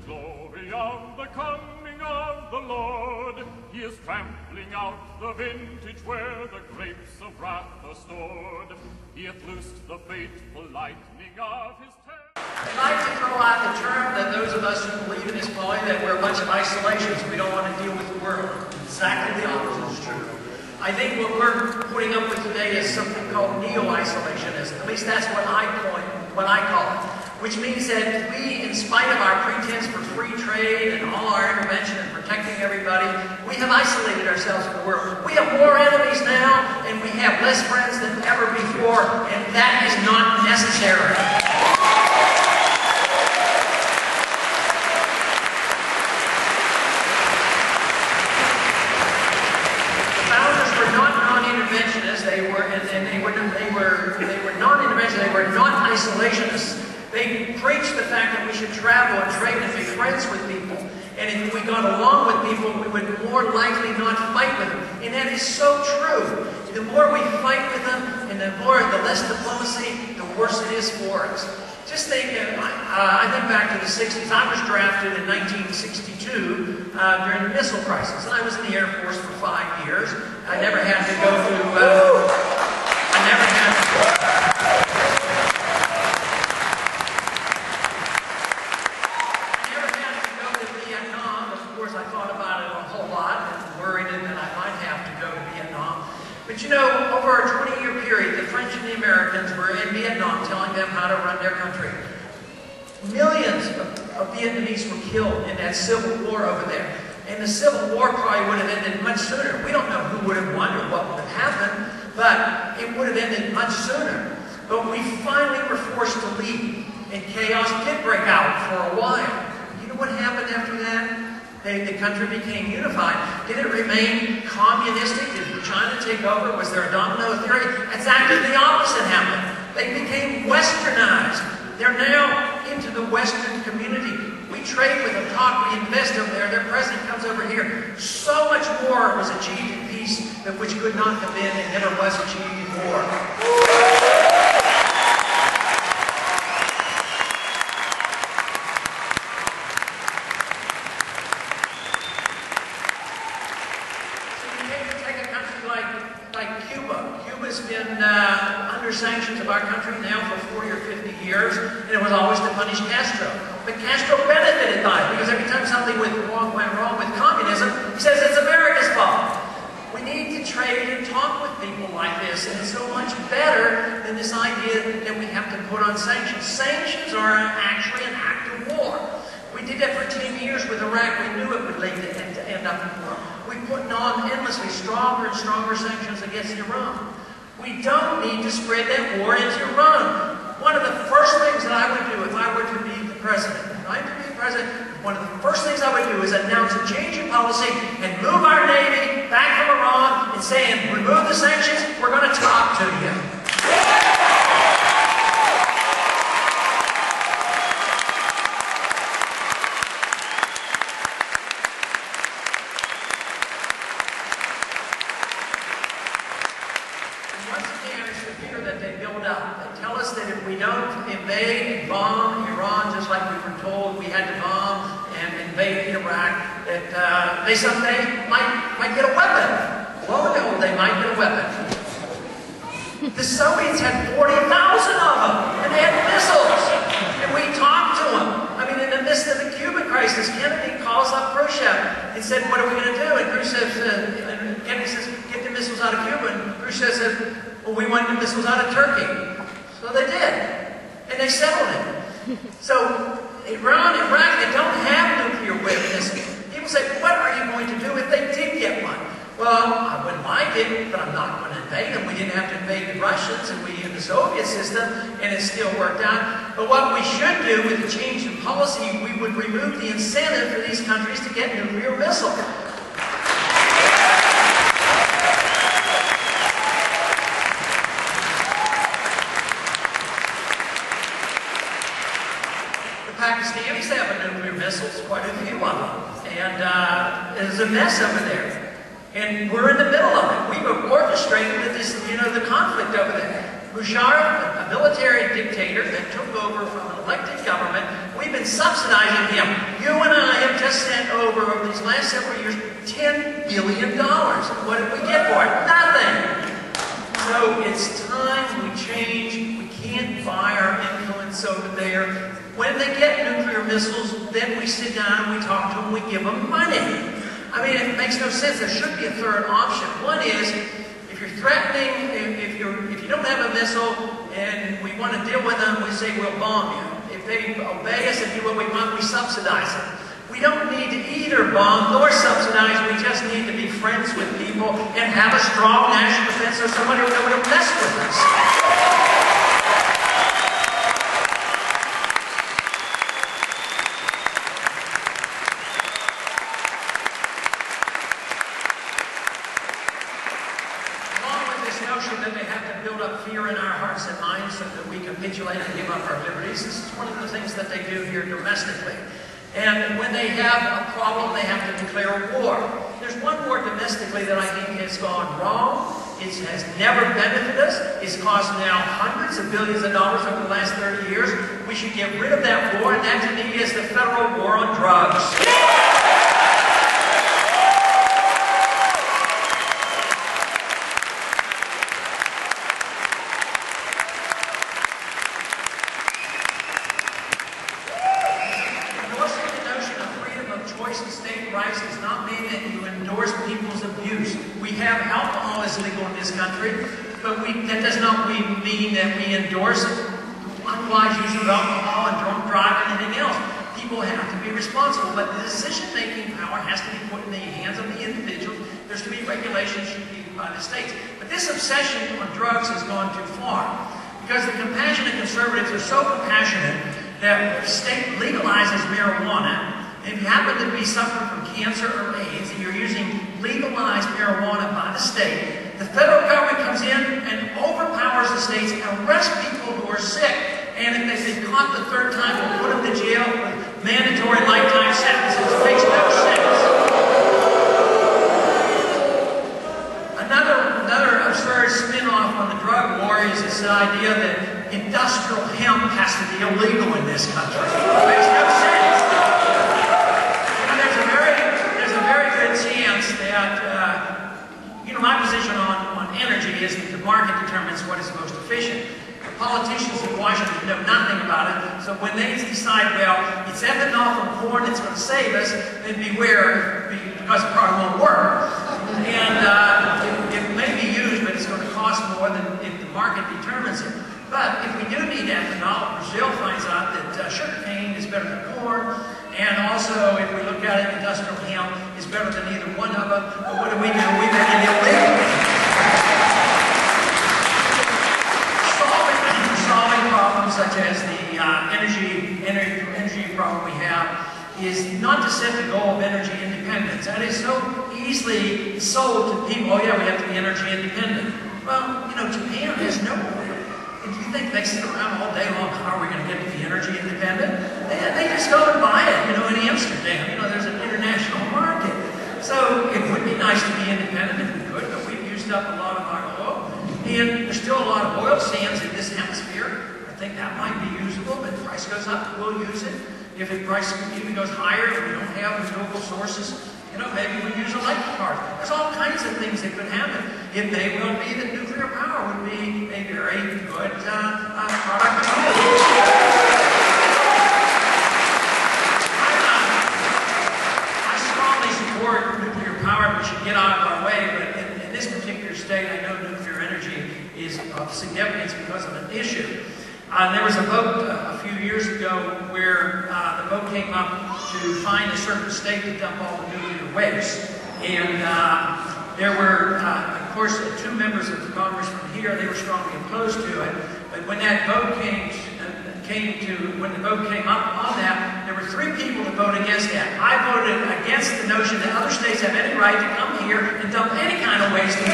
glory of the coming of the Lord. He is trampling out the vintage where the grapes of wrath are stored. He hath loosed the fateful lightning of his terror. I'd like to throw out the term that those of us who believe in his folly that we're a bunch of isolations. We don't want to deal with the world. Exactly the opposite is true. I think what we're putting up with today is something called neo-isolationism. At least that's what I call it. Which means that we, in spite of our pretense for free trade and all our intervention and protecting everybody, we have isolated ourselves from the world. We have more enemies now, and we have less friends than ever before, and that is not necessary. The founders were not non-interventionists. They were non-interventionists. They were not isolationists. They preached the fact that we should travel and trade and make friends with people. And if we got along with people, we would more likely not fight with them. And that is so true. The more we fight with them, and the less diplomacy, the worse it is for us. Just think, I think back to the 60s. I was drafted in 1962 during the missile crisis. And I was in the Air Force for 5 years. I never had to go through, But you know, over a 20-year period, the French and the Americans were in Vietnam telling them how to run their country. Millions of Vietnamese were killed in that civil war over there. And the Civil War probably would have ended much sooner. We don't know who would have won or what would have happened, but it would have ended much sooner. But we finally were forced to leave, and chaos did break out for a while. You know what happened after that? The country became unified. Did it remain communistic? Did China take over? Was there a domino theory? Exactly the opposite happened. They became westernized. They're now into the Western community. We trade with them, talk, we invest over there. Their president comes over here. So much more was achieved in peace that which could not have been and never was achieved before. Under sanctions of our country now for 40 or 50 years, and it was always to punish Castro. But Castro benefited by it, because every time something went wrong with communism, he says it's America's fault. We need to trade and talk with people like this, and it's so much better than this idea that we have to put on sanctions. Sanctions are actually an act of war. We did that for 10 years with Iraq. We knew it would lead to end up in war. We put on endlessly stronger and stronger sanctions against Iran. We don't need to spread that war into Iran. One of the first things that I would do if I were to be the president, one of the first things I would do is announce a change in policy and move our Navy back from Iran and saying, remove the sanctions, we're going to talk to you. They someday might get a weapon. Oh no, they might get a weapon. The Soviets had 40,000 of them, and they had missiles. And we talked to them. I mean, in the midst of the Cuban crisis, Kennedy calls up Khrushchev and said, what are we going to do? And Kennedy says, get the missiles out of Cuba. And Khrushchev says, well, we want the missiles out of Turkey. So they did. And they settled it. So Iran and Iraq, they don't have nuclear weapons. People say, what are you going to do if they did get one? Well, I wouldn't like it, but I'm not going to invade them. We didn't have to invade the Russians, and we in the Soviet system, and it still worked out. But what we should do with the change in policy, we would remove the incentive for these countries to get nuclear missiles. The Pakistanis have nuclear missiles, quite a few of them. And there's a mess over there. And we're in the middle of it. We've orchestrated this, the conflict over there. Musharraf, a military dictator that took over from an elected government, We've been subsidizing him. You and I have just sent over these last several years, $10 billion. What did we get for it? Nothing. So it's time we change. We can't buy our influence over there. When they get nuclear missiles, then we sit down, we talk to them, we give them money. I mean, it makes no sense. There should be a third option. One is, if you're threatening, if you don't have a missile and we want to deal with them, we say we'll bomb you. If they obey us and do what we want, we subsidize them. We don't need to either bomb nor subsidize. We just need to be friends with people and have a strong national defense so somebody will know to mess with us. That they have to build up fear in our hearts and minds so that we capitulate and give up our liberties. This is one of the things that they do here domestically. And when they have a problem, they have to declare war. There's one war domestically that I think has gone wrong. It has never benefited us. It's cost now hundreds of billions of dollars over the last 30 years. We should get rid of that war, and that to me is the federal war on drugs. Does not mean that you endorse people's abuse. We have alcohol is legal in this country, but that does not mean that we endorse unwise use of alcohol and drunk driving and anything else. People have to be responsible, but the decision-making power has to be put in the hands of the individuals. There's to be regulations by the states. But this obsession on drugs has gone too far, because the compassionate conservatives are so compassionate that the state legalizes marijuana. If you happen to be suffering from cancer or AIDS and you're using legalized marijuana by the state, the federal government comes in and overpowers the states and arrests people who are sick. And if they've been caught the third time, we'll put them to jail with mandatory lifetime sentences. It makes no sense. Another absurd spin-off on the drug war is this idea that industrial hemp has to be illegal in this country. It makes no sense. My position on energy is that the market determines what is most efficient. The politicians in Washington know nothing about it, so when they decide, well, it's ethanol from corn that's going to save us, then beware, because it probably won't work. And it may be used, but it's going to cost more than if the market determines it. But if we do need ethanol, Brazil finds out that sugarcane is better than corn, and also if we look at it, industrial hemp is better than either one of them. But what do? We make it illegal. Solving problems such as the energy problem we have is not to set the goal of energy independence. That is so easily sold to people. Oh yeah, we have to be energy independent. Well, you know, Japan has no oil. And do you think they sit around all day long, how are we going to get to be energy independent? They just go and buy it, you know, in Amsterdam. You know, there's an international market. So it would be nice to be independent if we could, but we've used up a lot of our oil. And there's still a lot of oil sands in this hemisphere. I think that might be usable, but if the price goes up, we'll use it. If the price even goes higher and we don't have renewable sources, you know, maybe we use electric cars. There's all kinds of things that could happen. It may well be that nuclear power would be a very good product to use. I strongly support nuclear power. We should get out of our way, but in this particular state, I know nuclear energy is of significance because of an issue. There was a vote a few years ago where the vote came up to find a certain state to dump all the nuclear waste. And there were, of course, two members of the Congress from here. They were strongly opposed to it. But when that vote when the vote came up on that, there were 3 people that voted against that. I voted against the notion that other states have any right to come here and dump any kind of waste in